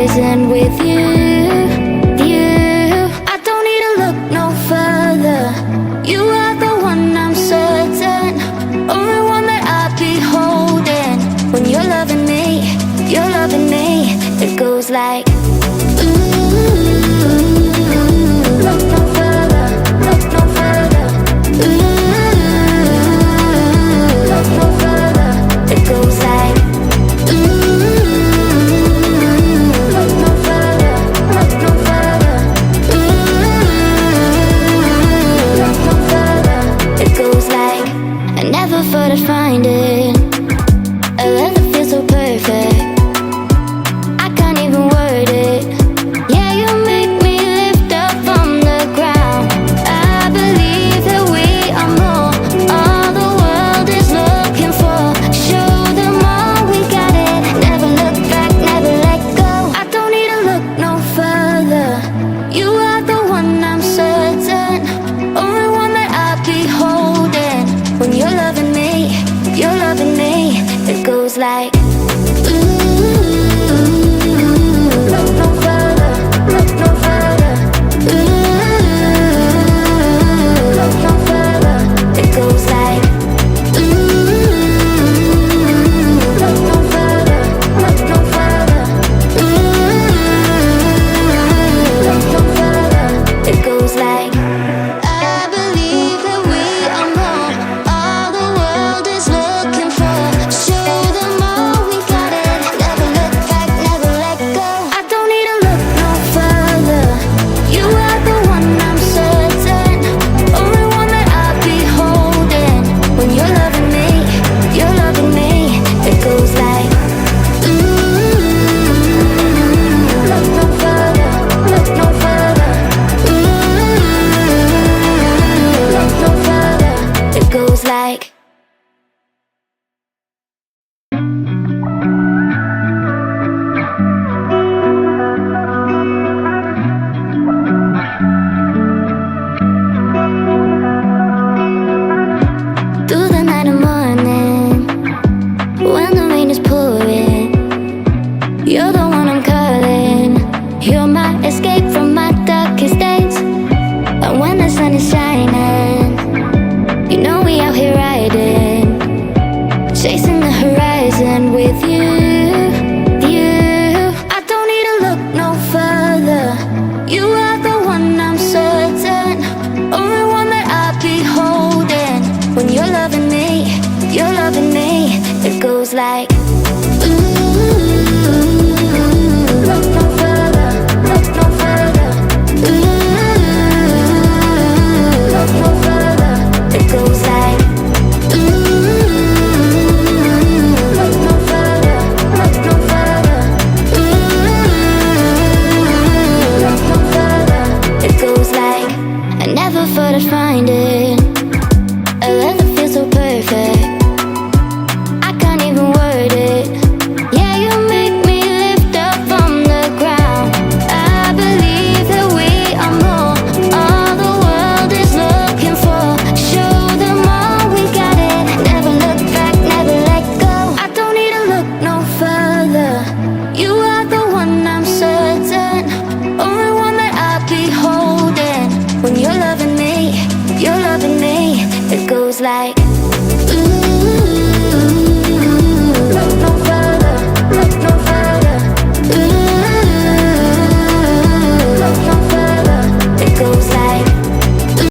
horizon with you. I don't need to look no further. You are the one, I'm certain. Only one that I'll be holding. When you're loving me, it goes like look no further, look no further. Look no further. It goes like look no further, look no further. Look no further. It goes like I never thought I'd find it. A love that feels so perfect. I can't even word it. Yeah, you make me lift up from the ground. I believe that we are more. All the world is looking for. Show them all we got it. Never look back, never let go. I don't need to look no further. You are the one, I'm certain. Only one that I'll be holding. When you're loving me, it goes like look no further, look no further. Look no further. It goes like look no further, look no further. Look no further. It goes like I believe that we are more. All the world is looking for. Show them all we got it. Never look back, never let go. I don't need to look no further. You are the one, I'm certain. Only one that I'll be holding. When you're loving me, it goes like look no further, look no further. Look no further. It goes like through the night and morning, when the rain is pouring, you're the one I'm calling. You're my escape from my darkest days. And when the sun is shining, you know we out here riding, chasing the horizon with you. I don't need to look no further. You are the one, I'm certain. Only one that I'll be holding. When you're loving me, it goes like look no further, look no further. Look no further. It goes like look no further, look no further. Look no further. It goes like I never thought I'd find it. A love that feels so perfect. I can't even word it. Yeah, you make me lift up from the ground. I believe that we are more. All the world is looking for. Show them all we got it. Never look back, never let go. I don't need to look no further. You are the one, I'm certain. Only one that I'll be holding. When you're loving me, it goes like